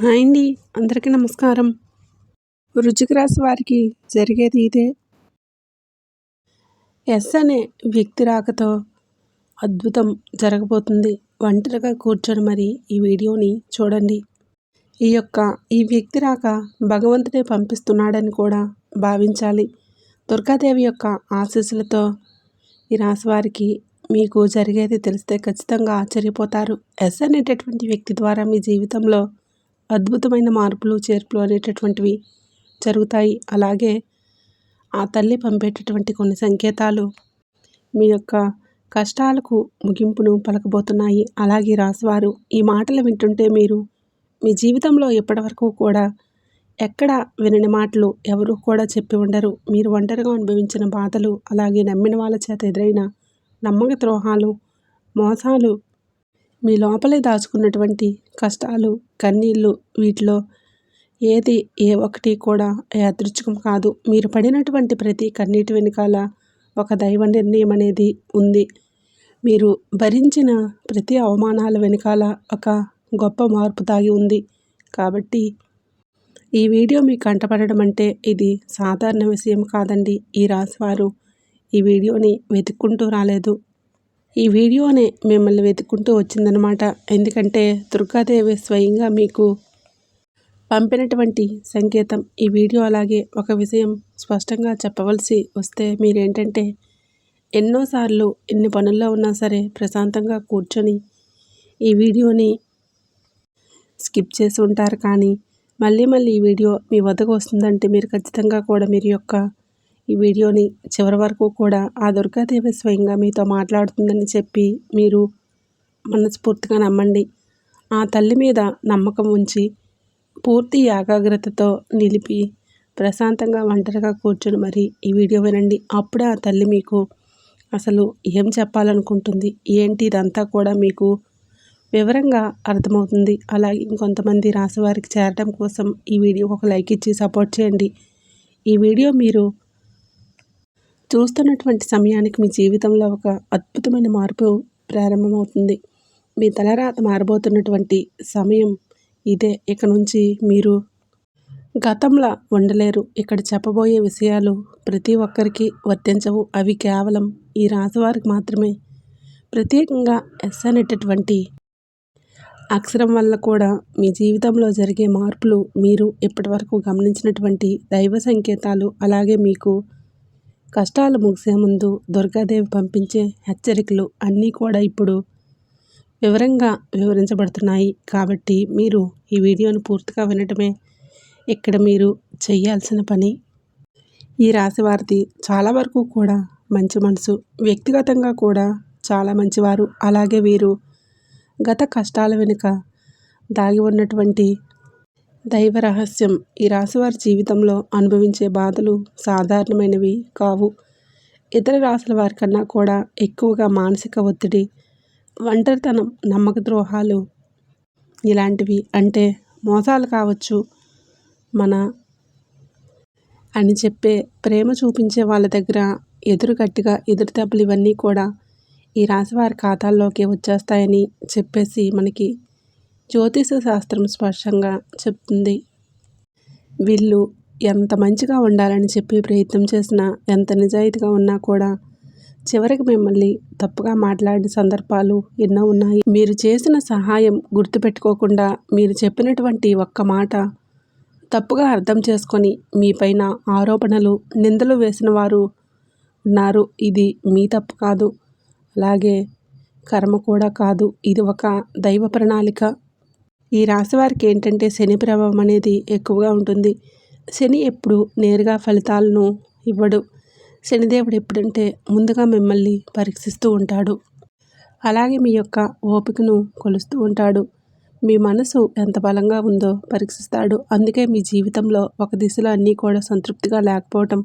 Hi అండి. అందరికీ నమస్కారం. వృశ్చిక రాశి వారికి జరిగేది ఇదే. ఎస్ అనే వ్యక్తి రాకతో అద్భుతం జరగబోతుంది. ఒంటరిగా కూర్చొని మరి ఈ వీడియోని చూడండి. ఈ వ్యక్తి రాక భగవంతుడే పంపిస్తున్నాడని కూడా భావించాలి. దుర్గాదేవి యొక్క ఆశీస్సులతో ఈ రాశి వారికి మీకు జరిగేది తెలిస్తే ఖచ్చితంగా ఆశ్చర్యపోతారు. ఎస్ అనేటటువంటి వ్యక్తి ద్వారా మీ జీవితంలో అద్భుతమైన మార్పులు చేర్పులు అనేటటువంటివి జరుగుతాయి. అలాగే ఆ తల్లి పంపేటటువంటి కొన్ని సంకేతాలు మీ యొక్క కష్టాలకు ముగింపును పలకబోతున్నాయి. అలాగే రాశివారు ఈ మాటలు వింటుంటే మీరు మీ జీవితంలో ఇప్పటివరకు కూడా ఎక్కడ వినని మాటలు ఎవరు కూడా చెప్పి ఉండరు. మీరు ఒంటరిగా అనుభవించిన బాధలు, అలాగే నమ్మిన వాళ్ళ చేత ఎదురైన నమ్మక ద్రోహాలు, మోసాలు, మీ లోపలే దాచుకున్నటువంటి కష్టాలు, కన్నీళ్ళు, వీటిలో ఏ ఒక్కటి కూడా యాదృచ్ఛికం కాదు. మీరు పడినటువంటి ప్రతి కన్నీటి వెనుకాల ఒక దైవ నిర్ణయం అనేది ఉంది. మీరు భరించిన ప్రతి అవమానాల వెనుకాల ఒక గొప్ప మార్పు దాగి ఉంది. కాబట్టి ఈ వీడియో మీకు కంటపడడం అంటే ఇది సాధారణ విషయం కాదండి. ఈ రాశివారు ఈ వీడియోని వెతుక్కుంటూ రాలేదు. ఈ వీడియోనే మిమ్మల్ని వెతుక్కుంటూ వచ్చిందనమాట. ఎందుకంటే దుర్గాదేవి స్వయంగా మీకు పంపినటువంటి సంకేతం ఈ వీడియో. అలాగే ఒక విషయం స్పష్టంగా చెప్పవలసి వస్తే మీరేంటంటే ఎన్నోసార్లు ఎన్ని పనుల్లో ఉన్నా సరే ప్రశాంతంగా కూర్చొని ఈ వీడియోని స్కిప్ చేసి ఉంటారు. కానీ మళ్ళీ ఈ వీడియో మీ వద్దకు వస్తుందంటే మీరు ఖచ్చితంగా కూడా ఈ వీడియోని చివరి వరకు కూడా ఆ దుర్గాదేవి స్వయంగా మీతో మాట్లాడుతుందని చెప్పి మీరు మనస్ఫూర్తిగా నమ్మండి. ఆ తల్లి మీద నమ్మకం ఉంచి పూర్తి ఏకాగ్రతతో నిలిపి ప్రశాంతంగా ఒంటరిగా కూర్చొని మరి ఈ వీడియో వినండి. అప్పుడే ఆ తల్లి మీకు అసలు ఏం చెప్పాలనుకుంటుంది, ఏంటి ఇదంతా కూడా మీకు వివరంగా అర్థమవుతుంది. అలాగే ఇంకొంతమంది రాశివారికి చేరడం కోసం ఈ వీడియోకి ఒక లైక్ ఇచ్చి సపోర్ట్ చేయండి. ఈ వీడియో మీరు చూస్తున్నటువంటి సమయానికి మీ జీవితంలో ఒక అద్భుతమైన మార్పు ప్రారంభమవుతుంది. మీ తలరాత మారబోతున్నటువంటి సమయం ఇదే. ఇక నుంచి మీరు గతంలో ఉండలేరు. ఇక్కడ చెప్పబోయే విషయాలు ప్రతి ఒక్కరికి వర్తించవు. అవి కేవలం ఈ రాశివారికి మాత్రమే. ప్రత్యేకంగా ఎస్ అనేటటువంటి అక్షరం వల్ల కూడా మీ జీవితంలో జరిగే మార్పులు, మీరు ఇప్పటివరకు గమనించినటువంటి దైవ సంకేతాలు, అలాగే మీకు కష్టాలు ముగిసే ముందు దుర్గాదేవి పంపించే హెచ్చరికలు అన్నీ కూడా ఇప్పుడు వివరంగా వివరించబడుతున్నాయి. కాబట్టి మీరు ఈ వీడియోను పూర్తిగా వినటమే ఇక్కడ మీరు చేయాల్సిన పని. ఈ రాశి వారిది చాలా వరకు కూడా మంచి మనసు, వ్యక్తిగతంగా కూడా చాలా మంచివారు. అలాగే వీరు గత కష్టాల వెనుక దాగి ఉన్నటువంటి దైవ రహస్యం. ఈ రాశివారి జీవితంలో అనుభవించే బాధలు సాధారణమైనవి కావు. ఇతర రాశుల వారికన్నా కూడా ఎక్కువగా మానసిక ఒత్తిడి, ఒంటరితనం, నమ్మక ద్రోహాలు ఇలాంటివి, అంటే మోసాలు కావచ్చు, మన అని చెప్పే ప్రేమ చూపించే వాళ్ళ దగ్గర గట్టిగా ఎదురు దెబ్బలు, ఇవన్నీ కూడా ఈ రాశివారి ఖాతాల్లోకి వచ్చేస్తాయని చెప్పేసి మనకి జ్యోతిష శాస్త్రం స్పష్టంగా చెప్తుంది. వీళ్ళు ఎంత మంచిగా ఉండాలని చెప్పి ప్రయత్నం చేసినా, ఎంత నిజాయితీగా ఉన్నా కూడా చివరికి మిమ్మల్ని తప్పుగా మాట్లాడిన సందర్భాలు ఎన్నో ఉన్నాయి. మీరు చేసిన సహాయం గుర్తుపెట్టుకోకుండా మీరు చెప్పినటువంటి ఒక్క మాట తప్పుగా అర్థం చేసుకొని మీపైన ఆరోపణలు, నిందలు వేసిన వారు ఉన్నారు. ఇది మీ తప్పు కాదు, అలాగే కర్మ కూడా కాదు. ఇది ఒక దైవ ప్రణాళిక. ఈ రాశివారికి ఏంటంటే శని ప్రభావం అనేది ఎక్కువగా ఉంటుంది. శని ఎప్పుడు నేరుగా ఫలితాలను ఇవ్వడు. శనిదేవుడు ఎప్పుడంటే ముందుగా మిమ్మల్ని పరీక్షిస్తూ ఉంటాడు. అలాగే మీ యొక్క ఓపికను కొలుస్తూ ఉంటాడు. మీ మనసు ఎంత బలంగా ఉందో పరీక్షిస్తాడు. అందుకే మీ జీవితంలో ఒక దిశలో అన్నీ కూడా సంతృప్తిగా లేకపోవటం,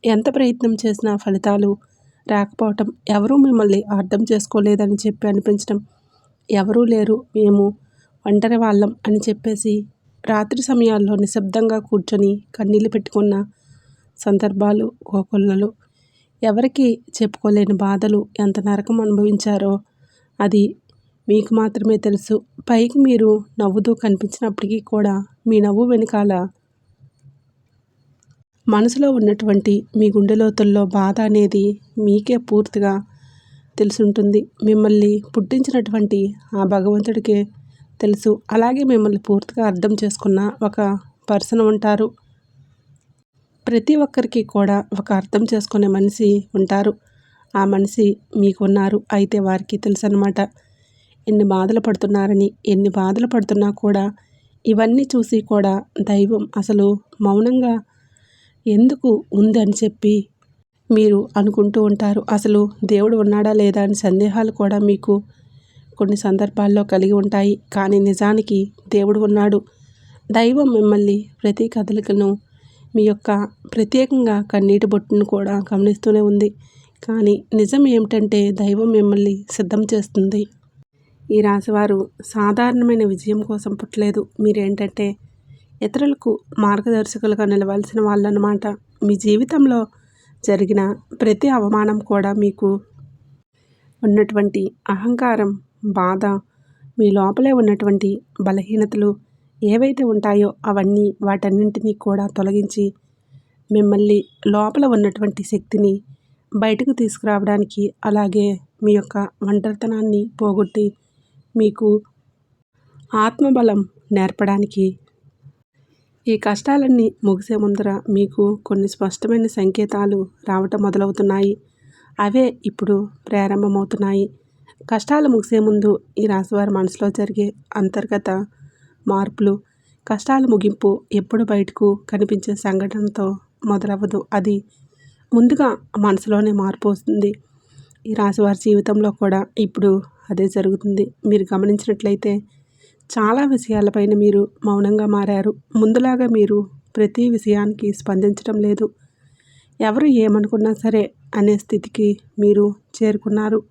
ఎంత ప్రయత్నం చేసినా ఫలితాలు రాకపోవటం, ఎవరూ మిమ్మల్ని అర్థం చేసుకోలేదని చెప్పి అనిపించడం, ఎవరూ లేరు, మేము ఒంటరి వాళ్ళం అని చెప్పేసి రాత్రి సమయాల్లో నిశ్శబ్దంగా కూర్చొని కన్నీళ్ళు పెట్టుకున్న సందర్భాలు కోకొల్లలు. ఎవరికి చెప్పుకోలేని బాధలు, ఎంత నరకం అనుభవించారో అది మీకు మాత్రమే తెలుసు. పైకి మీరు నవ్వుతూ కనిపించినప్పటికీ కూడా మీ నవ్వు వెనకాల మనసులో ఉన్నటువంటి మీ గుండె లోతుల్లో బాధ అనేది మీకే పూర్తిగా తెలుసుంటుంది. మిమ్మల్ని పుట్టించినటువంటి ఆ భగవంతుడికే తెలుసు. అలాగే మిమ్మల్ని పూర్తిగా అర్థం చేసుకున్న ఒక పర్సన్ ఉంటారు. ప్రతి ఒక్కరికి కూడా ఒక అర్థం చేసుకునే మనిషి ఉంటారు. ఆ మనిషి మీకున్నారు. అయితే వారికి తెలుసు అన్నమాట ఎన్ని బాధలు పడుతున్నారని. ఎన్ని బాధలు పడుతున్నా కూడా ఇవన్నీ చూసి కూడా దైవం అసలు మౌనంగా ఎందుకు ఉందని చెప్పి మీరు అనుకుంటూ ఉంటారు. అసలు దేవుడు ఉన్నాడా లేదా అని సందేహాలు కూడా మీకు కొన్ని సందర్భాల్లో కలిగి ఉంటాయి. కానీ నిజానికి దేవుడు ఉన్నాడు. దైవం మిమ్మల్ని ప్రతి కదలికను మీ యొక్క ప్రత్యేకంగా కన్నీటి బొట్టును కూడా గమనిస్తూనే ఉంది. కానీ నిజం ఏమిటంటే దైవం మిమ్మల్ని సిద్ధం చేస్తుంది. ఈ రాశివారు సాధారణమైన విజయం కోసం పుట్టలేదు. మీరేంటంటే ఇతరులకు మార్గదర్శకులుగా నిలవాల్సిన వాళ్ళన్నమాట. మీ జీవితంలో జరిగిన ప్రతి అవమానం కూడా మీకు ఉన్నటువంటి అహంకారం, బాధ, మీ లోపలే ఉన్నటువంటి బలహీనతలు ఏవైతే ఉంటాయో అవన్నీ వాటన్నింటినీ కూడా తొలగించి మిమ్మల్ని లోపల ఉన్నటువంటి శక్తిని బయటకు తీసుకురావడానికి, అలాగే మీ యొక్క ఒంటరితనాన్ని పోగొట్టి మీకు ఆత్మబలం నేర్పడానికి, ఈ కష్టాలన్నీ ముగిసే ముందర మీకు కొన్ని స్పష్టమైన సంకేతాలు రావటం మొదలవుతున్నాయి. అవే ఇప్పుడు ప్రారంభమవుతున్నాయి. కష్టాలు ముగిసే ముందు ఈ రాశివారి మనసులో జరిగే అంతర్గత మార్పులు, కష్టాల ముగింపు ఎప్పుడు బయటకు కనిపించే సంఘటనతో మొదలవ్వదు. అది ముందుగా మనసులోనే మార్పు వస్తుంది. ఈ రాశివారి జీవితంలో కూడా ఇప్పుడు అదే జరుగుతుంది. మీరు గమనించినట్లయితే చాలా విషయాలపైన మీరు మౌనంగా మారారు. ముందులాగా మీరు ప్రతి విషయానికి స్పందించడం లేదు. ఎవరు ఏమనుకున్నా సరే అనే స్థితికి మీరు చేరుకున్నారు.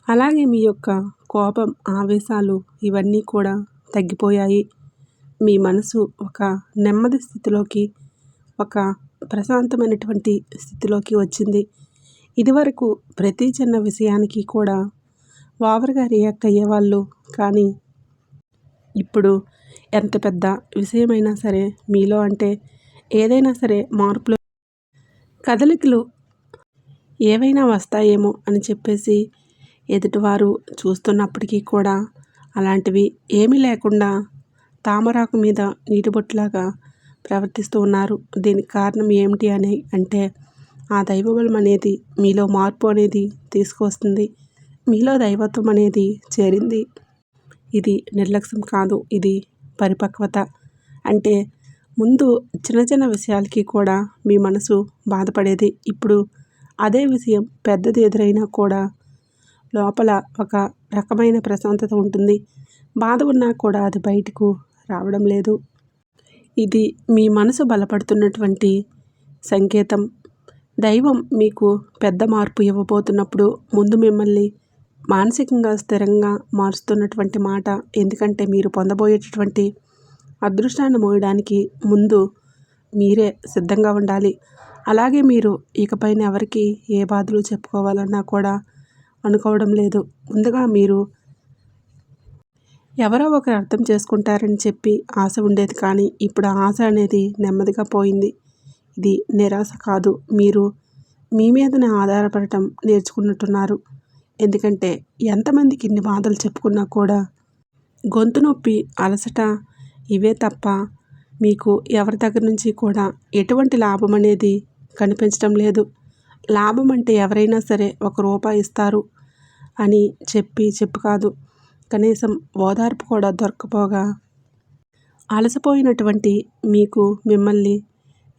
అలాగే మీ యొక్క కోపం, ఆవేశాలు ఇవన్నీ కూడా తగ్గిపోయాయి. మీ మనసు ఒక నెమ్మది స్థితిలోకి, ఒక ప్రశాంతమైనటువంటి స్థితిలోకి వచ్చింది. ఇదివరకు ప్రతి చిన్న విషయానికి కూడా ఓవర్గా రియాక్ట్ అయ్యేవాళ్ళు. కానీ ఇప్పుడు ఎంత పెద్ద విషయమైనా సరే మీలో అంటే ఏదైనా సరే మార్పులు, కదలికలు ఏవైనా వస్తాయేమో అని చెప్పేసి ఎదుటివారు చూస్తున్నప్పటికీ కూడా అలాంటివి ఏమీ లేకుండా తామరాకు మీద నీటి బొట్టులాగా ప్రవర్తిస్తూ ఉన్నారు. దీనికి కారణం ఏమిటి అని అంటే ఆ దైవబలం అనేది మీలో మార్పు అనేది తీసుకొస్తుంది. మీలో దైవత్వం అనేది చేరింది. ఇది నిర్లక్ష్యం కాదు, ఇది పరిపక్వత. అంటే ముందు చిన్న చిన్న విషయాలకి కూడా మీ మనసు బాధపడేది. ఇప్పుడు అదే విషయం పెద్దది ఎదురైనా కూడా లోపల ఒక రకమైన ప్రశాంతత ఉంటుంది. బాధ ఉన్నా కూడా అది బయటకు రావడం లేదు. ఇది మీ మనసు బలపడుతున్నటువంటి సంకేతం. దైవం మీకు పెద్ద మార్పు ఇవ్వబోతున్నప్పుడు ముందు మిమ్మల్ని మానసికంగా స్థిరంగా మారుస్తున్నటువంటి మాట. ఎందుకంటే మీరు పొందబోయేటటువంటి అదృష్టాన్ని మోయడానికి ముందు మీరే సిద్ధంగా ఉండాలి. అలాగే మీరు ఇకపైన ఎవరికి ఏ బాధలు చెప్పుకోవాలన్నా కూడా అనుకోవడం లేదు. ముందుగా మీరు ఎవరో ఒకరు అర్థం చేసుకుంటారని చెప్పి ఆశ ఉండేది. కానీ ఇప్పుడు ఆ ఆశ అనేది నెమ్మదిగా పోయింది. ఇది నిరాశ కాదు, మీరు మీ మీదనే ఆధారపడటం నేర్చుకున్నట్టున్నారు. ఎందుకంటే ఎంతమందికి ఇన్ని బాధలు చెప్పుకున్నా కూడా గొంతు నొప్పి, అలసట ఇవే తప్ప మీకు ఎవరి దగ్గర నుంచి కూడా ఎటువంటి లాభం అనేది కనిపించడం లేదు. లాభం అంటే ఎవరైనా సరే ₹1 ఇస్తారు అని చెప్పు కాదు, కనీసం ఓదార్పు కూడా దొరకపోగా అలసిపోయినటువంటి మీకు మిమ్మల్ని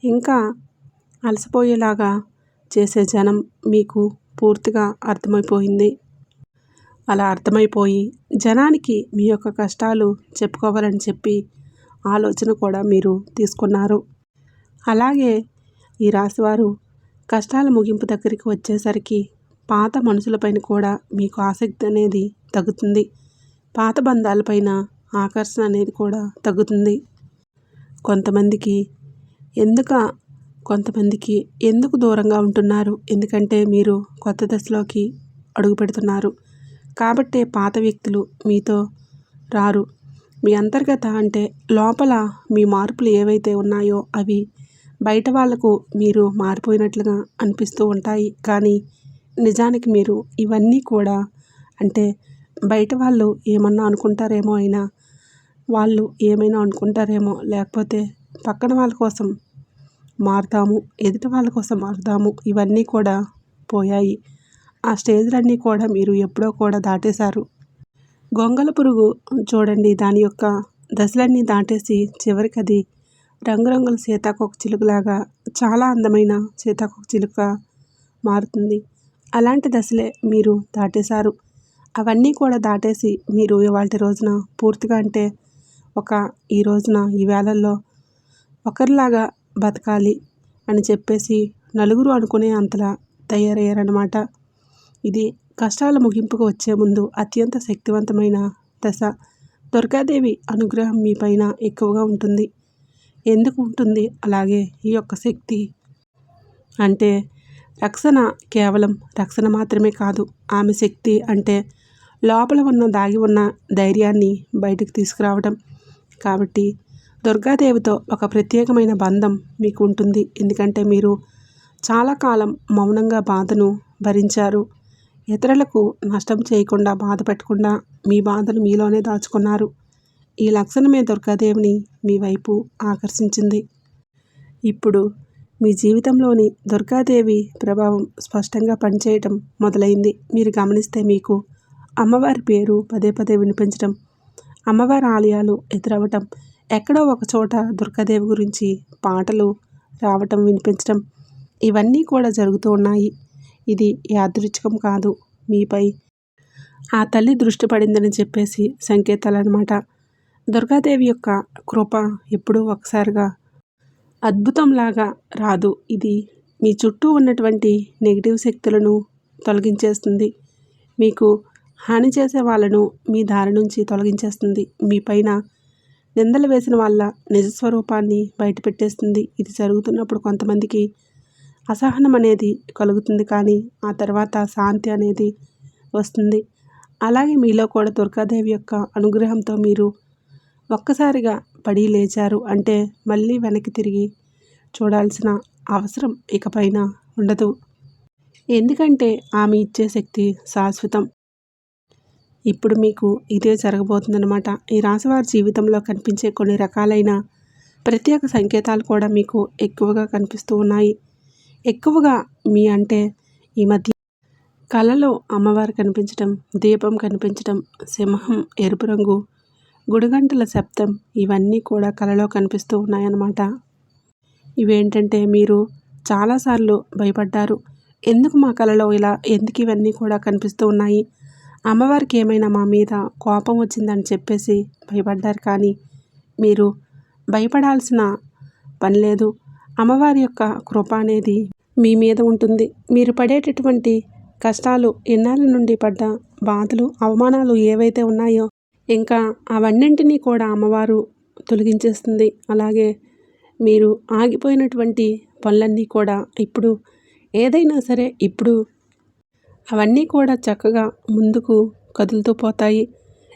ఇంకా అలసిపోయేలాగా చేసే జనం మీకు పూర్తిగా అర్థమైపోయింది. అలా అర్థమైపోయి జనానికి మీ యొక్క కష్టాలు చెప్పుకోవాలని చెప్పి ఆలోచన కూడా మీరు తీసుకున్నారు. అలాగే ఈ రాశివారు కష్టాల ముగింపు దగ్గరికి వచ్చేసరికి పాత మనుషులపైన కూడా మీకు ఆసక్తి అనేది తగ్గుతుంది. పాత బంధాలపైన ఆకర్షణ అనేది కూడా తగ్గుతుంది. కొంతమందికి ఎందుకు దూరంగా ఉంటున్నారు? ఎందుకంటే మీరు కొత్త దశలోకి అడుగు పెడుతున్నారు. కాబట్టే పాత వ్యక్తులు మీతో రారు. మీ అంతర్గత అంటే లోపల మీ మార్పులు ఏవైతే ఉన్నాయో అవి బయట వాళ్లకు మీరు మారిపోయినట్లుగా అనిపిస్తూ ఉంటాయి. కానీ నిజానికి మీరు ఇవన్నీ కూడా అంటే బయట వాళ్ళు ఏమన్నా అనుకుంటారేమో అయినా, వాళ్ళు ఏమైనా అనుకుంటారేమో, లేకపోతే పక్కన వాళ్ళ కోసం మారుతాము, ఎదుటి వాళ్ళ కోసం మారుతాము, ఇవన్నీ కూడా పోయాయి. ఆ స్టేజ్లన్నీ కూడా మీరు ఎప్పుడో కూడా దాటేశారు. గొంగళ పురుగు చూడండి, దాని యొక్క దశలన్నీ దాటేసి చివరికి అది రంగురంగుల సీతాకోక చిలుకలాగా చాలా అందమైన సీతాకోక చిలుక మారుతుంది. అలాంటి దశలే మీరు దాటేశారు. అవన్నీ కూడా దాటేసి మీరు ఇవాల్టి రోజున పూర్తిగా అంటే ఈ రోజున ఈ వేళల్లో ఒకరిలాగా బతకాలి అని చెప్పేసి నలుగురు అనుకునే అంతలా తయారయ్యారన్నమాట. ఇది కష్టాల ముగింపుకు వచ్చే ముందు అత్యంత శక్తివంతమైన దశ. దుర్గాదేవి అనుగ్రహం మీ పైన ఎక్కువగా ఉంటుంది. ఎందుకు ఉంటుంది అలాగే ఈ యొక్క శక్తి అంటే రక్షణ, కేవలం రక్షణ మాత్రమే కాదు. ఆమె శక్తి అంటే లోపల ఉన్న దాగి ఉన్న ధైర్యాన్ని బయటకు తీసుకురావడం. కాబట్టి దుర్గాదేవితో ఒక ప్రత్యేకమైన బంధం మీకు ఉంటుంది. ఎందుకంటే మీరు చాలా కాలం మౌనంగా బాధను భరించారు. ఇతరులకు నష్టం చేయకుండా, బాధ పెట్టకుండా మీ బాధను మీలోనే దాచుకున్నారు. ఈ లక్షణమే దుర్గాదేవిని మీ వైపు ఆకర్షించింది. ఇప్పుడు మీ జీవితంలోని దుర్గాదేవి ప్రభావం స్పష్టంగా పనిచేయటం మొదలైంది. మీరు గమనిస్తే మీకు అమ్మవారి పేరు పదే పదే వినిపించడం, అమ్మవారి ఆలయాలు ఎదురవ్వటం, ఎక్కడో ఒక చోట దుర్గాదేవి గురించి పాటలు రావటం, వినిపించడం, ఇవన్నీ కూడా జరుగుతూ ఉన్నాయి. ఇది యాదృచ్ఛికం కాదు. మీపై ఆ తల్లి దృష్టి పడిందని చెప్పేసి సంకేతాలన్నమాట. దుర్గాదేవి యొక్క కృప ఎప్పుడూ ఒకసారిగా అద్భుతంలాగా రాదు. ఇది మీ చుట్టూ ఉన్నటువంటి నెగిటివ్ శక్తులను తొలగించేస్తుంది. మీకు హాని చేసే వాళ్ళను మీ దారి నుంచి తొలగించేస్తుంది. మీ పైన నిందలు వేసిన వాళ్ళ నిజస్వరూపాన్ని బయటపెట్టేస్తుంది. ఇది జరుగుతున్నప్పుడు కొంతమందికి అసహనం అనేది కలుగుతుంది, కానీ ఆ తర్వాత శాంతి అనేది వస్తుంది. అలాగే మీలో కూడా దుర్గాదేవి యొక్క అనుగ్రహంతో మీరు ఒక్కసారిగా పడి లేచారు అంటే మళ్ళీ వెనక్కి తిరిగి చూడాల్సిన అవసరం ఇకపైన ఉండదు. ఎందుకంటే ఆమె ఇచ్చే శక్తి శాశ్వతం. ఇప్పుడు మీకు ఇదే జరగబోతుందన్నమాట. ఈ రాశివారి జీవితంలో కనిపించే కొన్ని రకాలైన ప్రత్యేక సంకేతాలు కూడా మీకు ఎక్కువగా కనిపిస్తూ ఉన్నాయి. ఎక్కువగా మీ అంటే ఈ మధ్య కలలో అమ్మవారు కనిపించడం, దీపం కనిపించడం, సింహం, ఎరుపు రంగు, గుడిగంటల శబ్దం, ఇవన్నీ కూడా కలలో కనిపిస్తూ ఉన్నాయన్నమాట. ఇవేంటంటే మీరు చాలాసార్లు భయపడ్డారు. ఎందుకు మా కలలో ఇలా, ఎందుకు ఇవన్నీ కూడా కనిపిస్తూ ఉన్నాయి, అమ్మవారికి ఏమైనా మా మీద కోపం వచ్చిందని చెప్పేసి భయపడ్డారు. కానీ మీరు భయపడాల్సిన పని లేదు. అమ్మవారి యొక్క కృప అనేది మీ మీద ఉంటుంది. మీరు పడేటటువంటి కష్టాలు, ఎన్నాళ్ళ నుండి పడ్డ బాధలు, అవమానాలు ఏవైతే ఉన్నాయో ఇంకా అవన్నింటినీ కూడా అమ్మవారు తొలగించేస్తుంది. అలాగే మీరు ఆగిపోయినటువంటి పనులన్నీ కూడా ఇప్పుడు ఏదైనా సరే ఇప్పుడు అవన్నీ కూడా చక్కగా ముందుకు కదులుతూ పోతాయి.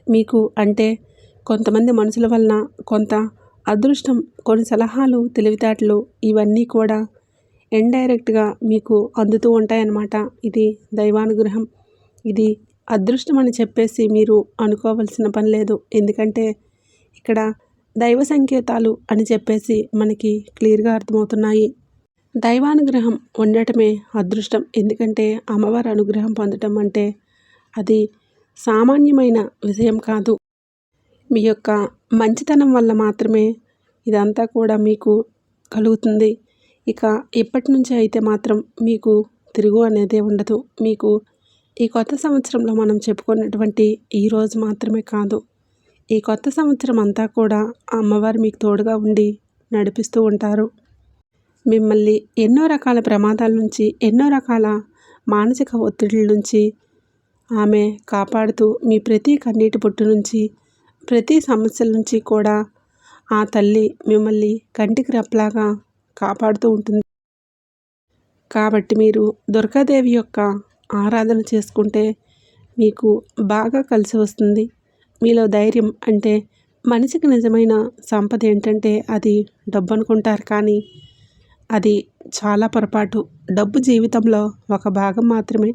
మీకు అంటే కొంతమంది మనుషుల వలన కొంత అదృష్టం, కొన్ని సలహాలు, తెలివితేటలు, ఇవన్నీ కూడా ఇండైరెక్ట్గా మీకు అందుతూ ఉంటాయన్నమాట. ఇది దైవానుగ్రహం. ఇది అదృష్టం అని చెప్పేసి మీరు అనుకోవాల్సిన పని లేదు. ఎందుకంటే ఇక్కడ దైవ సంకేతాలు అని చెప్పేసి మనకి క్లియర్గా అర్థమవుతున్నాయి. దైవానుగ్రహం ఉండటమే అదృష్టం. ఎందుకంటే అమ్మవారి అనుగ్రహం పొందటం అంటే అది సామాన్యమైన విషయం కాదు. మీ యొక్క మంచితనం వల్ల మాత్రమే ఇదంతా కూడా మీకు కలుగుతుంది. ఇక ఇప్పటి నుంచి అయితే మాత్రం మీకు తిరుగు అనేదే ఉండదు. మీకు ఈ కొత్త సంవత్సరంలో మనం చెప్పుకున్నటువంటి ఈ రోజు మాత్రమే కాదు, ఈ కొత్త సంవత్సరం అంతా కూడా అమ్మవారు మీకు తోడుగా ఉండి నడిపిస్తూ ఉంటారు. మిమ్మల్ని ఎన్నో రకాల ప్రమాదాల నుంచి, ఎన్నో రకాల మానసిక ఒత్తిడిల నుంచి ఆమె కాపాడుతూ, మీ ప్రతి కన్నీటి బొట్టు నుంచి, ప్రతి సమస్యల నుంచి కూడా ఆ తల్లి మిమ్మల్ని కంటికి రెప్పలాగా కాపాడుతూ ఉంటుంది. కాబట్టి మీరు దుర్గాదేవి యొక్క ఆరాధన చేసుకుంటే మీకు బాగా కలిసి వస్తుంది. మీలో ధైర్యం అంటే మనిషికి నిజమైన సంపద ఏంటంటే అది డబ్బు అనుకుంటారు, కానీ అది చాలా పొరపాటు. డబ్బు జీవితంలో ఒక భాగం మాత్రమే.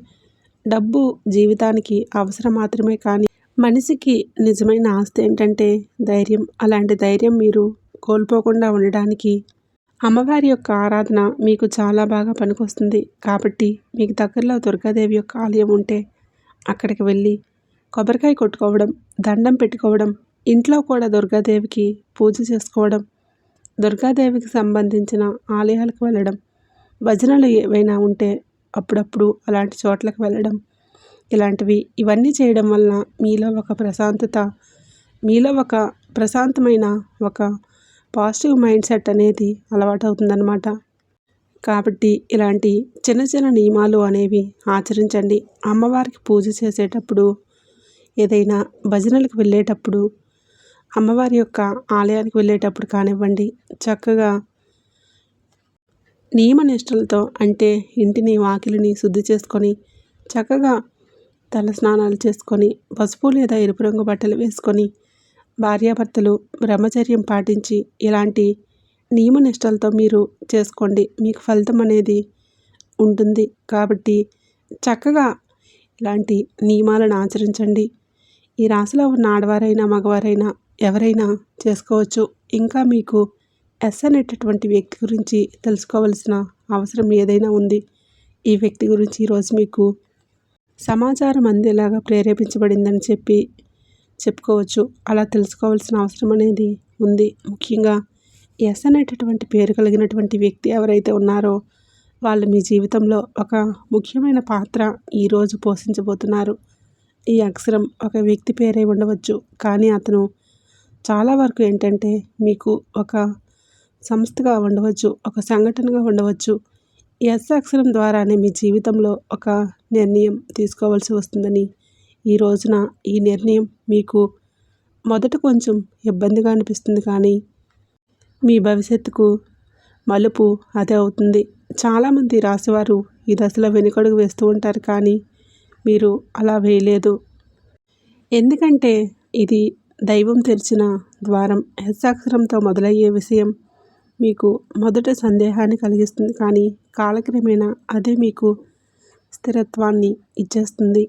డబ్బు జీవితానికి అవసరం మాత్రమే, కానీ మనిషికి నిజమైన ఆస్తి ఏంటంటే ధైర్యం. అలాంటి ధైర్యం మీరు కోల్పోకుండా ఉండడానికి అమ్మవారి యొక్క ఆరాధన మీకు చాలా బాగా పనికొస్తుంది. కాబట్టి మీకు దగ్గరలో దుర్గాదేవి యొక్క ఆలయం ఉంటే అక్కడికి వెళ్ళి కొబ్బరికాయ కొట్టుకోవడం, దండం పెట్టుకోవడం, ఇంట్లో కూడా దుర్గాదేవికి పూజ చేసుకోవడం, దుర్గాదేవికి సంబంధించిన ఆలయాలకు వెళ్ళడం, భజనలు ఏవైనా ఉంటే అప్పుడప్పుడు అలాంటి చోట్లకు వెళ్ళడం, ఇవన్నీ చేయడం వలన మీలో ఒక ప్రశాంతత, మీలో ఒక ప్రశాంతమైన ఒక పాజిటివ్ మైండ్ సెట్ అనేది అలవాటవుతుందన్నమాట. కాబట్టి ఇలాంటి చిన్న చిన్న నియమాలు అనేవి ఆచరించండి. అమ్మవారికి పూజ చేసేటప్పుడు, ఏదైనా భజనలకు వెళ్ళేటప్పుడు, అమ్మవారి యొక్క ఆలయానికి వెళ్ళేటప్పుడు కానివ్వండి, చక్కగా నియమనిష్టలతో, అంటే ఇంటిని వాకిలిని శుద్ధి చేసుకొని చక్కగా తల స్నానాలు చేసుకొని పసుపు లేదా ఎరుపు రంగు బట్టలు వేసుకొని భార్యాభర్తలు బ్రహ్మచర్యం పాటించి ఇలాంటి నియమనిష్టలతో మీరు చేసుకోండి. మీకు ఫలితం అనేది ఉంటుంది. కాబట్టి చక్కగా ఇలాంటి నియమాలను ఆచరించండి. ఈ రాశిలో ఉన్న ఆడవారైనా మగవారైనా ఎవరైనా చేసుకోవచ్చు. ఇంకా మీకు ఎస్ అనేటటువంటి వ్యక్తి గురించి తెలుసుకోవాల్సిన అవసరం ఏదైనా ఉంది. ఈ వ్యక్తి గురించి ఈరోజు మీకు సమాచారం అందేలాగా ప్రేరేపించబడిందని చెప్పుకోవచ్చు. అలా తెలుసుకోవాల్సిన అవసరం అనేది ఉంది. ముఖ్యంగా ఎస్ అనేటటువంటి పేరు కలిగినటువంటి వ్యక్తి ఎవరైతే ఉన్నారో వాళ్ళు మీ జీవితంలో ఒక ముఖ్యమైన పాత్ర ఈరోజు పోషించబోతున్నారు. ఈ అక్షరం ఒక వ్యక్తి పేరే ఉండవచ్చు, కానీ అతను చాలా వరకు ఏంటంటే మీకు ఒక సంస్థగా ఉండవచ్చు, ఒక సంఘటనగా ఉండవచ్చు. ఎస్ అక్షరం ద్వారానే మీ జీవితంలో ఒక నిర్ణయం తీసుకోవాల్సి వస్తుందని, ఈ రోజున ఈ నిర్ణయం మీకు మొదట కొంచెం ఇబ్బందిగా అనిపిస్తుంది, కానీ మీ భవిష్యత్తుకు మలుపు అదే అవుతుంది. చాలామంది రాశివారు ఈ దశలో వెనుకడుగు వేస్తూ ఉంటారు, కానీ మీరు అలా వేయలేదు. ఎందుకంటే ఇది దైవం తెరిచిన ద్వారం. ఎస్ అక్షరంతో మొదలయ్యే విషయం మీకు మొదట సందేహాన్ని కలిగిస్తుంది, కానీ కాలక్రమేణా అదే మీకు స్థిరత్వాన్ని ఇచ్చేస్తుంది.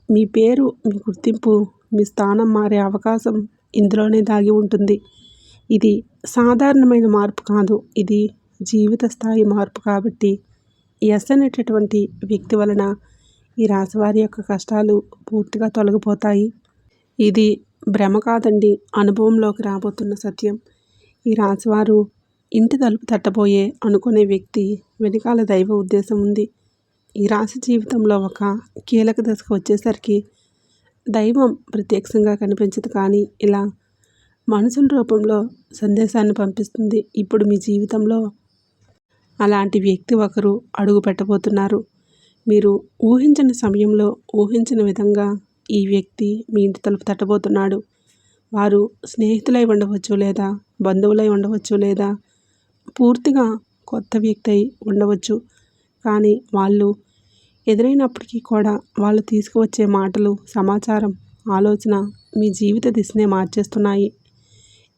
మీ పేరు, మీ గుర్తింపు, మీ స్థానం మారే అవకాశం ఇందులోనే దాగి ఉంటుంది. ఇది సాధారణమైన మార్పు కాదు, ఇది జీవిత స్థాయి మార్పు. కాబట్టి ఎస్ అనేటటువంటి వ్యక్తి వలన ఈ రాశివారి యొక్క కష్టాలు పూర్తిగా తొలగిపోతాయి. ఇది భ్రమ కాదండి, అనుభవంలోకి రాబోతున్న సత్యం. ఈ రాశివారు ఇంటి తలుపు తట్టబోయే అనుకునే వ్యక్తి వెనకాల దైవ ఉద్దేశం ఉంది. ఈ రాశి జీవితంలో ఒక కీలక దశకు వచ్చేసరికి దైవం ప్రత్యక్షంగా కనిపించదు, కానీ ఇలా మనుషుల రూపంలో సందేశాన్ని పంపిస్తుంది. ఇప్పుడు మీ జీవితంలో అలాంటి వ్యక్తి ఒకరు అడుగు పెట్టబోతున్నారు. మీరు ఊహించని సమయంలో, ఊహించిన విధంగా ఈ వ్యక్తి మీ ఇంటి తలుపు తట్టబోతున్నాడు. వారు స్నేహితులై ఉండవచ్చు, లేదా బంధువులై ఉండవచ్చు, లేదా పూర్తిగా కొత్త వ్యక్తి అయి ఉండవచ్చు. కానీ వాళ్ళు ఎదురైనప్పటికీ కూడా వాళ్ళు తీసుకువచ్చే మాటలు, సమాచారం, ఆలోచన మీ జీవిత దిశనే మార్చేస్తున్నాయి.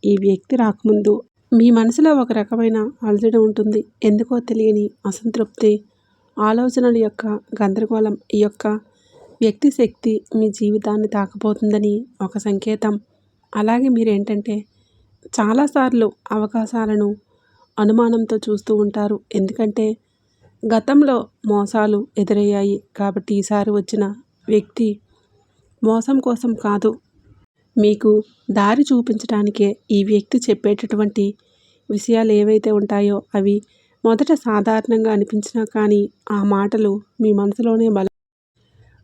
ఈ వ్యక్తి రాకముందు మీ మనసులో ఒక రకమైన అలజడి ఉంటుంది. ఎందుకో తెలియని అసంతృప్తి, ఆలోచనల యొక్క గందరగోళం. ఈ యొక్క వ్యక్తి శక్తి మీ జీవితాన్ని తాకబోతుందని ఒక సంకేతం. అలాగే మీరేంటంటే చాలాసార్లు అవకాశాలను అనుమానంతో చూస్తూ ఉంటారు. ఎందుకంటే గతంలో మోసాలు ఎదురయ్యాయి. కాబట్టి ఈసారి వచ్చిన వ్యక్తి మోసం కోసం కాదు, మీకు దారి చూపించడానికే ఈ వ్యక్తి చెప్పేటటువంటి విషయాలు ఏవైతే ఉంటాయో అవి మొదట సాధారణంగా అనిపించినా, కానీ ఆ మాటలు మీ మనసులోనే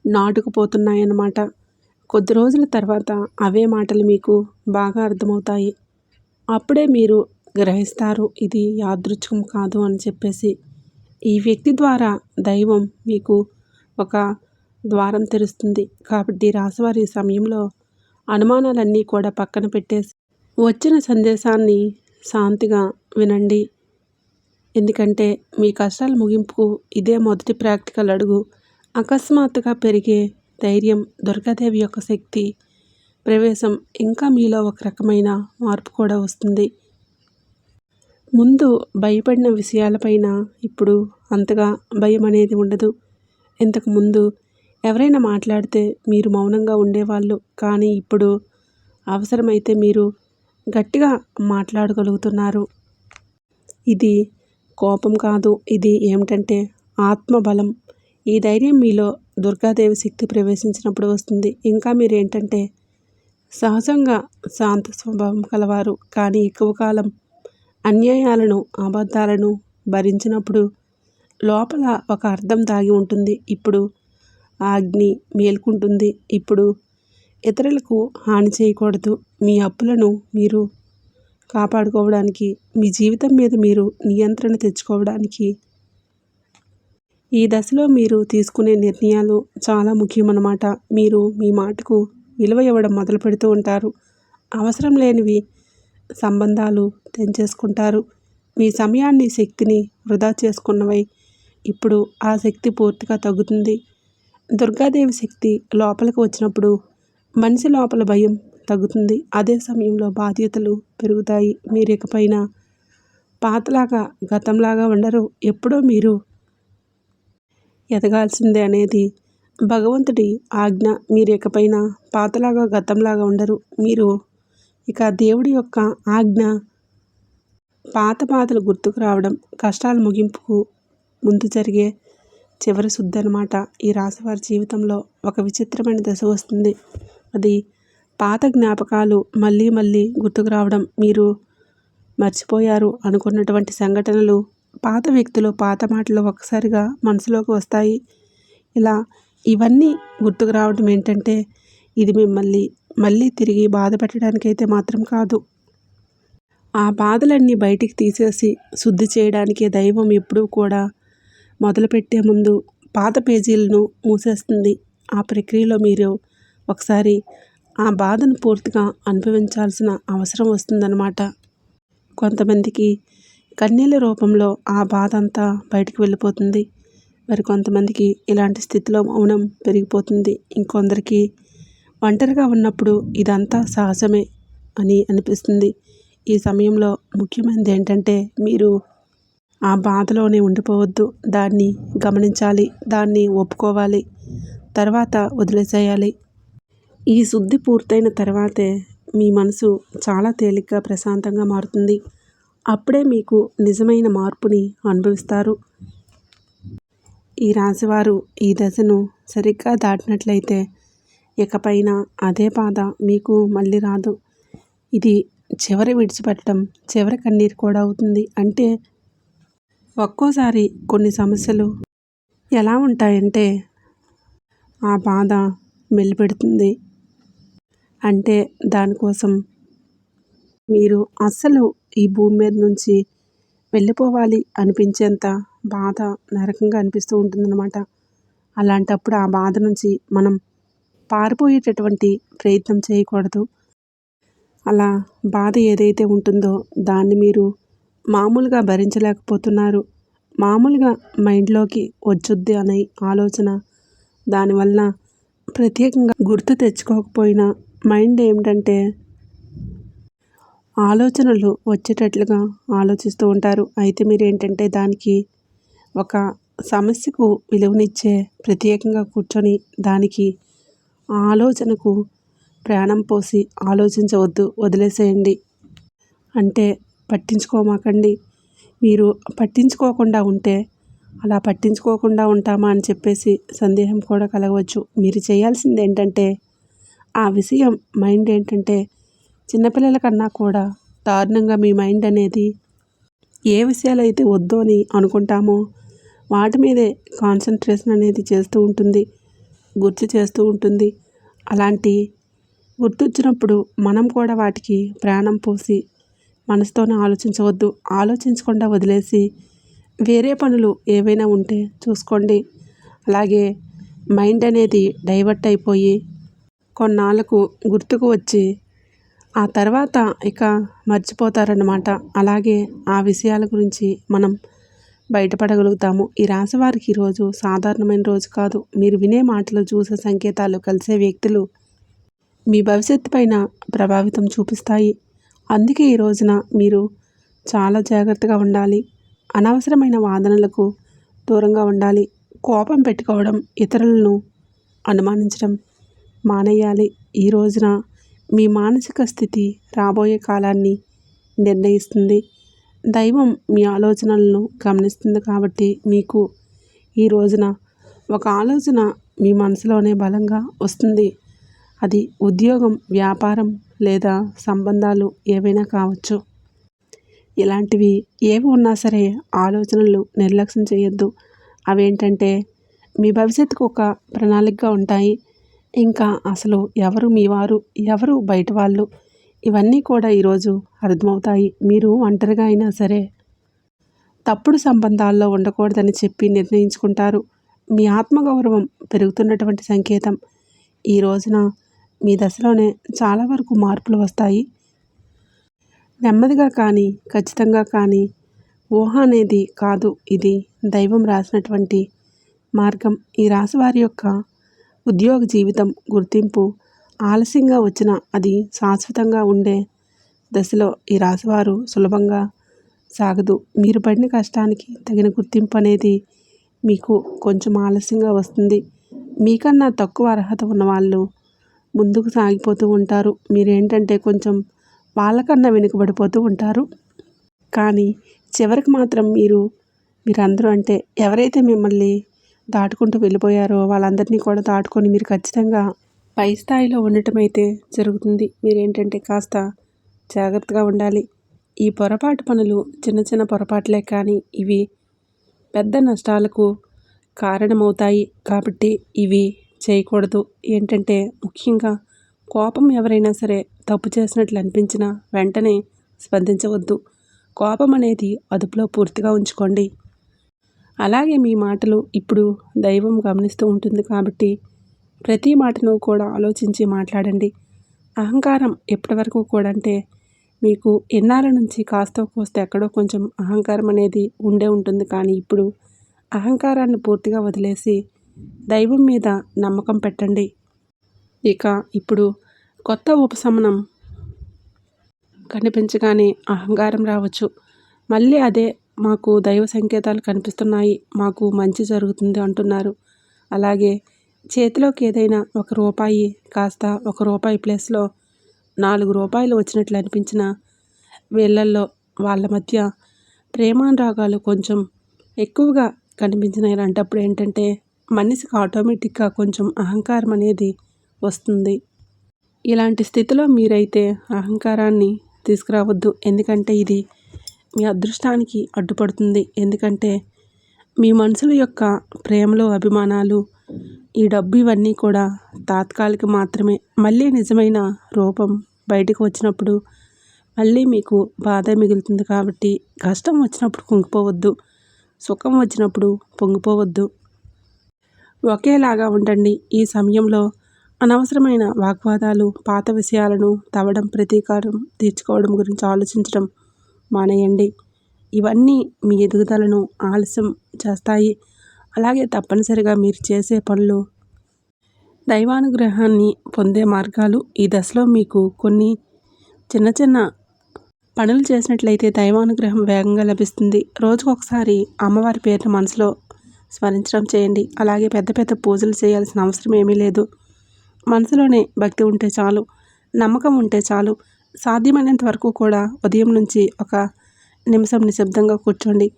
నాటుకుపోతున్నాయన్నమాట. కొద్ది రోజుల తర్వాత అవే మాటలు మీకు బాగా అర్థమవుతాయి. అప్పుడే మీరు గ్రహిస్తారు ఇది యాదృచ్ఛికం కాదు అని చెప్పేసి. ఈ వ్యక్తి ద్వారా దైవం మీకు ఒక ద్వారం తెరుస్తుంది. కాబట్టి రాశివారి సమయంలో అనుమానాలన్నీ కూడా పక్కన పెట్టేసి వచ్చిన సందేశాన్ని శాంతిగా వినండి. ఎందుకంటే మీ కష్టాల ముగింపుకు ఇదే మొదటి ప్రాక్టికల్ అడుగు. అకస్మాత్తుగా పెరిగే ధైర్యం, దుర్గాదేవి యొక్క శక్తి ప్రవేశం ఇంకా మీలో ఒక రకమైన మార్పు కూడా వస్తుంది. ముందు భయపడిన విషయాలపైన ఇప్పుడు అంతగా భయం అనేది ఉండదు. ఇంతకుముందు ఎవరైనా మాట్లాడితే మీరు మౌనంగా ఉండేవాళ్ళు, కానీ ఇప్పుడు అవసరమైతే మీరు గట్టిగా మాట్లాడగలుగుతున్నారు. ఇది కోపం కాదు, ఇది ఏమిటంటే ఆత్మబలం. ఈ ధైర్యం మీలో దుర్గాదేవి శక్తి ప్రవేశించినప్పుడు వస్తుంది. ఇంకా మీరేంటంటే సహజంగా శాంత స్వభావం కలవారు, కానీ ఎక్కువ కాలం అన్యాయాలను, అబద్ధాలను భరించినప్పుడు లోపల ఒక అర్థం దాగి ఉంటుంది. ఇప్పుడు ఆ అగ్ని మేల్కుంటుంది. ఇప్పుడు ఇతరులకు హాని చేయకూడదు. మీ అప్పులను మీరు కాపాడుకోవడానికి, మీ జీవితం మీద మీరు నియంత్రణ తెచ్చుకోవడానికి ఈ దశలో మీరు తీసుకునే నిర్ణయాలు చాలా ముఖ్యమన్నమాట. మీరు మీ మాటకు విలువ ఇవ్వడం మొదలు పెడుతూ ఉంటారు. అవసరం లేనివి సంబంధాలు తెంచేసుకుంటారు. మీ సమయాన్ని, శక్తిని వృధా చేసుకున్నవై ఇప్పుడు ఆ శక్తి పూర్తిగా తగ్గుతుంది. దుర్గాదేవి శక్తి లోపలికి వచ్చినప్పుడు మనిషి లోపల భయం తగ్గుతుంది. అదే సమయంలో బాధ్యతలు పెరుగుతాయి. మీరు ఇకపైన పాతలాగా, గతంలాగా ఉండరు. ఎప్పుడో మీరు ఎదగాల్సిందే అనేది భగవంతుడి ఆజ్ఞ. మీరు ఇకపైన పాతలాగా, గతంలాగా ఉండరు. మీరు ఇక దేవుడి యొక్క ఆజ్ఞ. పాత బాధలు గుర్తుకు రావడం కష్టాల ముగింపుకు ముందు జరిగే చివరి శుద్ధి అన్నమాట. ఈ రాశివారి జీవితంలో ఒక విచిత్రమైన దశ వస్తుంది. అది పాత జ్ఞాపకాలు మళ్ళీ మళ్ళీ గుర్తుకు రావడం, మీరు మర్చిపోయారు అనుకున్నటువంటి సంఘటనలు, పాత వ్యక్తులు, పాత మాటలు ఒక్కసారిగా మనసులోకి వస్తాయి. ఇలా ఇవన్నీ గుర్తుకు రావడం ఏంటంటే ఇది మిమ్మల్ని మళ్ళీ తిరిగి బాధ పెట్టడానికైతే మాత్రం కాదు. ఆ బాధలన్నీ బయటికి తీసేసి శుద్ధి చేయడానికే దైవం ఎప్పుడూ కూడా మొదలుపెట్టే ముందు పాత పేజీలను మూసేస్తుంది. ఆ ప్రక్రియలో మీరు ఒకసారి ఆ బాధను పూర్తిగా అనుభవించాల్సిన అవసరం వస్తుందన్నమాట. కొంతమందికి కన్నీళ్ళ రూపంలో ఆ బాధ అంతా బయటికి వెళ్ళిపోతుంది. మరి కొంతమందికి ఇలాంటి స్థితిలో మౌనం పెరిగిపోతుంది. ఇంకొందరికి ఒంటరిగా ఉన్నప్పుడు ఇదంతా సహజమే అని అనిపిస్తుంది. ఈ సమయంలో ముఖ్యమైనది ఏంటంటే మీరు ఆ బాధలోనే ఉండిపోవద్దు. దాన్ని గమనించాలి, దాన్ని ఒప్పుకోవాలి, తర్వాత వదిలేసేయాలి. ఈ శుద్ధి పూర్తయిన తర్వాతే మీ మనసు చాలా తేలిగ్గా, ప్రశాంతంగా మారుతుంది. అప్పుడే మీకు నిజమైన మార్పుని అనుభవిస్తారు. ఈ రాశివారు ఈ దశను సరిగ్గా దాటినట్లయితే ఇకపైన అదే బాధ మీకు మళ్ళీ రాదు. ఇది చివరి విడిచిపెట్టడం, చివరి కన్నీరు కూడా అవుతుంది. అంటే ఒక్కోసారి కొన్ని సమస్యలు ఎలా ఉంటాయంటే ఆ బాధ మెలిపెడుతుంది. అంటే దానికోసం మీరు అస్సలు ఈ భూమి మీద నుంచి వెళ్ళిపోవాలి అనిపించేంత బాధ, నరకంగా అనిపిస్తూ ఉంటుందన్నమాట. అలాంటప్పుడు ఆ బాధ నుంచి మనం పారిపోయేటటువంటి ప్రయత్నం చేయకూడదు. అలా బాధ ఏదైతే ఉంటుందో దాన్ని మీరు మామూలుగా భరించలేకపోతున్నారు, మామూలుగా మైండ్లోకి వచ్చుద్ది అనే ఆలోచన, దానివల్ల ప్రత్యేకంగా గుర్తు తెచ్చుకోకపోయినా మైండ్ ఏమిటంటే ఆలోచనలు వచ్చేటట్లుగా ఆలోచిస్తూ ఉంటారు. అయితే మీరేంటంటే దానికి ఒక సమస్యకు విలువనిచ్చే ప్రత్యేకంగా కూర్చొని దానికి ఆ ఆలోచనకు ప్రాణం పోసి ఆలోచించవద్దు, వదిలేసేయండి. అంటే పట్టించుకోమాకండి. మీరు పట్టించుకోకుండా ఉంటే అలా పట్టించుకోకుండా ఉంటామా అని చెప్పేసి సందేహం కూడా కలగవచ్చు. మీరు చేయాల్సింది ఏంటంటే ఆ విషయం మైండ్ ఏంటంటే చిన్నపిల్లల కన్నా కూడా దారుణంగా మీ మైండ్ అనేది ఏ విషయాలైతే వద్దు అని అనుకుంటామో వాటి మీదే కాన్సన్ట్రేషన్ అనేది చేస్తూ ఉంటుంది, గుర్తు చేస్తూ ఉంటుంది. అలాంటి గుర్తొచ్చినప్పుడు మనం కూడా వాటికి ప్రాణం పోసి మనసుతోనే ఆలోచించవద్దు. ఆలోచించకుండా వదిలేసి వేరే పనులు ఏవైనా ఉంటే చూసుకోండి. అలాగే మైండ్ అనేది డైవర్ట్ అయిపోయి కొన్నాళ్ళకు గుర్తుకు వచ్చి ఆ తర్వాత ఇక మర్చిపోతారన్నమాట. అలాగే ఆ విషయాల గురించి మనం బయటపడగలుగుతాము. ఈ రాశి వారికి ఈరోజు సాధారణమైన రోజు కాదు. మీరు వినే మాటలు, చూసే సంకేతాలు, కలిసే వ్యక్తులు మీ భవిష్యత్తు పైన ప్రభావితం చూపిస్తాయి. అందుకే ఈ రోజున మీరు చాలా జాగ్రత్తగా ఉండాలి. అనవసరమైన వాదనలకు దూరంగా ఉండాలి. కోపం పెట్టుకోవడం, ఇతరులను అనుమానించడం మానేయాలి. ఈ రోజున మీ మానసిక స్థితి రాబోయే కాలాన్ని నిర్ణయిస్తుంది. దైవం మీ ఆలోచనలను గమనిస్తుంది కాబట్టి మీకు ఈ రోజున ఒక ఆలోచన మీ మనసులోనే బలంగా వస్తుంది. అది ఉద్యోగం, వ్యాపారం లేదా సంబంధాలు ఏవైనా కావచ్చు. ఇలాంటివి ఏవి ఉన్నా సరే ఆలోచనలు నిర్లక్ష్యం చేయొద్దు. అవేంటంటే మీ భవిష్యత్తుకు ఒక ప్రణాళికగా ఉంటాయి. ఇంకా అసలు ఎవరు మీ వారు, ఎవరు బయట వాళ్ళు, ఇవన్నీ కూడా ఈరోజు అర్థమవుతాయి. మీరు ఒంటరిగా అయినా సరే తప్పుడు సంబంధాల్లో ఉండకూడదని చెప్పి నిర్ణయించుకుంటారు. మీ ఆత్మగౌరవం పెరుగుతున్నటువంటి సంకేతం. ఈ రోజున మీ దశలోనే చాలా వరకు మార్పులు వస్తాయి. నెమ్మదిగా కానీ, ఖచ్చితంగా కానీ ఊహ అనేది కాదు, ఇది దైవం రాసినటువంటి మార్గం. ఈ రాశి వారి యొక్క ఉద్యోగ జీవితం, గుర్తింపు ఆలస్యంగా వచ్చినా అది శాశ్వతంగా ఉండే దశలో ఈ రాశివారు సులభంగా సాగదు. మీరు పడిన కష్టానికి తగిన గుర్తింపు అనేది మీకు కొంచెం ఆలస్యంగా వస్తుంది. మీకన్నా తక్కువ అర్హత ఉన్నవాళ్ళు ముందుకు సాగిపోతూ ఉంటారు. మీరేంటంటే కొంచెం వాళ్ళకన్నా వెనుకబడిపోతూ ఉంటారు. కానీ చివరికి మాత్రం మీరందరూ అంటే ఎవరైతే మిమ్మల్ని దాటుకుంటూ వెళ్ళిపోయారో వాళ్ళందరినీ కూడా దాటుకొని మీరు ఖచ్చితంగా పై స్థాయిలో ఉండటం అయితే జరుగుతుంది. మీరేంటంటే కాస్త జాగ్రత్తగా ఉండాలి. ఈ పొరపాటు పనులు చిన్న చిన్న పొరపాట్లే కానీ ఇవి పెద్ద నష్టాలకు కారణమవుతాయి. కాబట్టి ఇవి చేయకూడదు. ఏంటంటే ముఖ్యంగా కోపం, ఎవరైనా సరే తప్పు చేసినట్లు అనిపించినా వెంటనే స్పందించవద్దు. కోపం అనేది అదుపులో పూర్తిగా ఉంచుకోండి. అలాగే మీ మాటలు ఇప్పుడు దైవం గమనిస్తూ ఉంటుంది కాబట్టి ప్రతి మాటను కూడా ఆలోచించి మాట్లాడండి. అహంకారం ఎప్పటి వరకు కూడా అంటే మీకు ఎన్నాళ్ళ నుంచి కాస్త కోస్త ఎక్కడో కొంచెం అహంకారం అనేది ఉండే ఉంటుంది. కానీ ఇప్పుడు అహంకారాన్ని పూర్తిగా వదిలేసి దైవం మీద నమ్మకం పెట్టండి. ఇక ఇప్పుడు కొత్త ఉపశమనం కనిపించగానే అహంకారం రావచ్చు. మళ్ళీ అదే మాకు దైవ సంకేతాలు కనిపిస్తున్నాయి, మాకు మంచి జరుగుతుంది అంటున్నారు. అలాగే చేతిలోకి ఏదైనా ₹1 కాస్త ₹1 ప్లేస్లో ₹4 వచ్చినట్లు అనిపించిన వీళ్ళల్లో వాళ్ళ మధ్య ప్రేమానురాగాలు కొంచెం ఎక్కువగా కనిపించిన ఇలాంటప్పుడు ఏంటంటే మనిషికి ఆటోమేటిక్గా కొంచెం అహంకారం అనేది వస్తుంది. ఇలాంటి స్థితిలో మీరైతే అహంకారాన్ని తీసుకురావద్దు. ఎందుకంటే ఇది మీ అదృష్టానికి అడ్డుపడుతుంది. ఎందుకంటే మీ మనుషుల యొక్క ప్రేమలు, అభిమానాలు, ఈ డబ్బు ఇవన్నీ కూడా తాత్కాలిక మాత్రమే. మళ్ళీ నిజమైన రూపం బయటకు వచ్చినప్పుడు మళ్ళీ మీకు బాధ మిగులుతుంది. కాబట్టి కష్టం వచ్చినప్పుడు కుంగిపోవద్దు, సుఖం వచ్చినప్పుడు పొంగిపోవద్దు. ఒకేలాగా ఉండండి. ఈ సమయంలో అనవసరమైన వాగ్వాదాలు, పాత విషయాలను తవ్వడం, ప్రతీకారం తీర్చుకోవడం గురించి ఆలోచించడం మానేయండి. ఇవన్నీ మీ ఎదుగుదలను ఆలస్యం చేస్తాయి. అలాగే తప్పనిసరిగా మీరు చేసే పనులు దైవానుగ్రహాన్ని పొందే మార్గాలు. ఈ దశలో మీకు కొన్ని చిన్న చిన్న పనులు చేసినట్లయితే దైవానుగ్రహం వేగంగా లభిస్తుంది. రోజుకొకసారి అమ్మవారి పేరును మనసులో స్మరించడం చేయండి. అలాగే పెద్ద పెద్ద పూజలు చేయాల్సిన అవసరం ఏమీ లేదు. మనసులోనే భక్తి ఉంటే చాలు, నమ్మకం ఉంటే చాలు. సాధ్యమైనంత వరకు కూడా ఉదయం నుంచి ఒక నిమిషం నిశ్శబ్దంగా కూర్చోండి.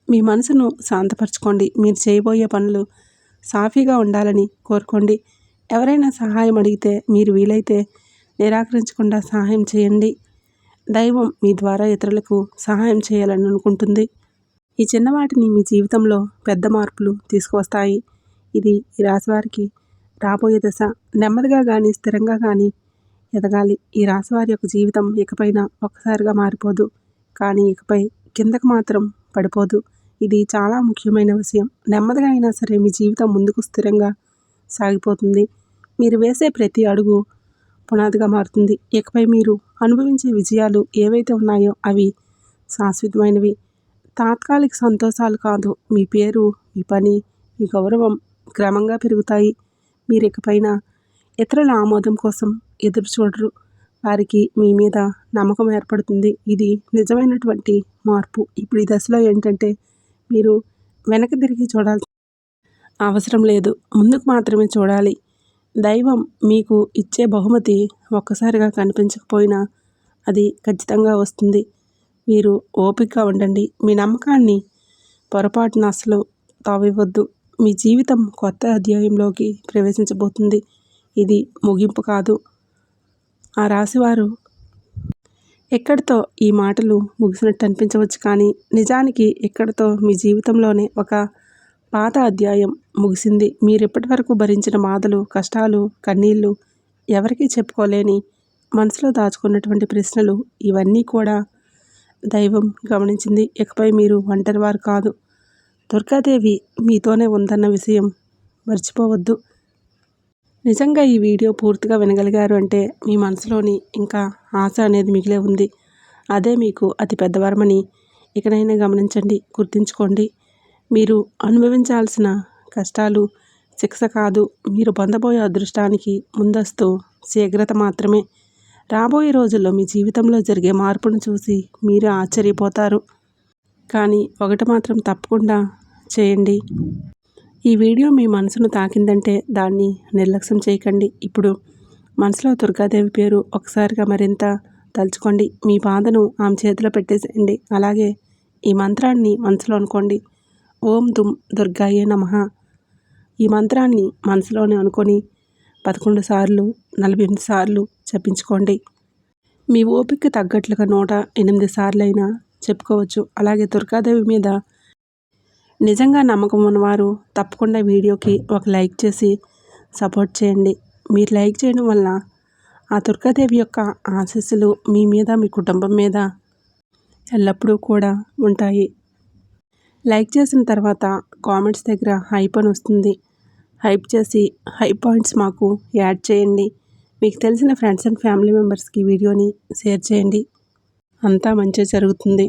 మీ మనసును శాంతపరచుకోండి. మీరు చేయబోయే పనులు సాఫీగా ఉండాలని కోరుకోండి. ఎవరైనా సహాయం అడిగితే మీరు వీలైతే నిరాకరించకుండా సహాయం చేయండి. దైవం మీ ద్వారా ఇతరులకు సహాయం చేయాలని అనుకుంటుంది. ఈ చిన్నవాటిని మీ జీవితంలో పెద్ద మార్పులు తీసుకువస్తాయి. ఇది ఈ రాశివారికి రాబోయే దశ. నెమ్మదిగా కానీ స్థిరంగా కానీ ఎదగాలి. ఈ రాశివారి యొక్క జీవితం ఇకపైన ఒక్కసారిగా మారిపోదు, కానీ ఇకపై కిందకు మాత్రం పడిపోదు. ఇది చాలా ముఖ్యమైన విషయం. నెమ్మదిగా అయినా సరే మీ జీవితం ముందుకు స్థిరంగా సాగిపోతుంది. మీరు వేసే ప్రతి అడుగు పునాదిగా మారుతుంది. ఇకపై మీరు అనుభవించే విజయాలు ఏవైతే ఉన్నాయో అవి శాశ్వతమైనవి. తాత్కాలిక సంతోషాలు కాదు, మీ పేరు, మీ పని, మీ గౌరవం క్రమంగా పెరుగుతాయి. మీరు ఇకపైన ఇతరుల ఆమోదం కోసం ఎదురు చూడరు. వారికి మీ మీద నమ్మకం ఏర్పడుతుంది. ఇది నిజమైనటువంటి మార్పు. ఇప్పుడు ఈ దశలో ఏంటంటే మీరు వెనక్కి తిరిగి చూడాల్సిన అవసరం లేదు. ముందుకు మాత్రమే చూడాలి. దైవం మీకు ఇచ్చే బహుమతి ఒక్కసారిగా కనిపించకపోయినా అది ఖచ్చితంగా వస్తుంది. మీరు ఓపికగా ఉండండి. మీ నమ్మకాన్ని పొరపాటున అసలు తావివ్వద్దు. మీ జీవితం కొత్త అధ్యాయంలోకి ప్రవేశించబోతుంది. ఇది ముగింపు కాదు. ఆ రాశివారు ఎక్కడితో ఈ మాటలు ముగిసినట్టు అనిపించవచ్చు, కానీ నిజానికి ఇక్కడితో మీ జీవితంలోనే ఒక పాత అధ్యాయం ముగిసింది. మీరు ఇప్పటివరకు భరించిన బాధలు, కష్టాలు, కన్నీళ్ళు, ఎవరికీ చెప్పుకోలేని మనసులో దాచుకున్నటువంటి ప్రశ్నలు, ఇవన్నీ కూడా దైవం గమనించింది. ఇకపై మీరు ఒంటరివారు కాదు. దుర్గాదేవి మీతోనే ఉందన్న విషయం మర్చిపోవద్దు. నిజంగా ఈ వీడియో పూర్తిగా వినగలిగారు అంటే మీ మనసులోని ఇంకా ఆశ అనేది మిగిలే ఉంది. అదే మీకు అతి పెద్ద వరమని ఇకనైనా గమనించండి, గుర్తుంచుకోండి. మీరు అనుభవించాల్సిన కష్టాలు శిక్ష కాదు, మీరు పొందబోయే అదృష్టానికి ముందస్తు శీఘ్రత మాత్రమే. రాబోయే రోజుల్లో మీ జీవితంలో జరిగే మార్పును చూసి మీరే ఆశ్చర్యపోతారు. కానీ ఒకటి మాత్రం తప్పకుండా చేయండి. ఈ వీడియో మీ మనసును తాకిందంటే దాన్ని నిర్లక్ష్యం చేయకండి. ఇప్పుడు మనసులో దుర్గాదేవి పేరు ఒకసారిగా మరింత తలుచుకోండి. మీ బాధను ఆమె చేతిలో పెట్టేసేయండి. అలాగే ఈ మంత్రాన్ని మనసులో అనుకోండి. ఓం దుమ్ దుర్గాయే నమః. ఈ మంత్రాన్ని మనసులోనే అనుకొని 11 సార్లు 48 సార్లు జపించుకోండి. మీ ఓపిక తగ్గట్లుగా 108 సార్లైనా చెప్పుకోవచ్చు. అలాగే దుర్గాదేవి మీద నిజంగా నమ్మకం ఉన్నవారు తప్పకుండా వీడియోకి ఒక లైక్ చేసి సపోర్ట్ చేయండి. మీరు లైక్ చేయడం వల్ల ఆ దుర్గాదేవి యొక్క ఆశీస్సులు మీ మీద, మీ కుటుంబం మీద ఎల్లప్పుడూ కూడా ఉంటాయి. లైక్ చేసిన తర్వాత కామెంట్స్ దగ్గర హైప్ అని వస్తుంది. హైప్ చేసి హైప్ పాయింట్స్ మాకు యాడ్ చేయండి. మీకు తెలిసిన ఫ్రెండ్స్ అండ్ ఫ్యామిలీ మెంబర్స్కి వీడియోని షేర్ చేయండి. అంతా మంచి జరుగుతుంది.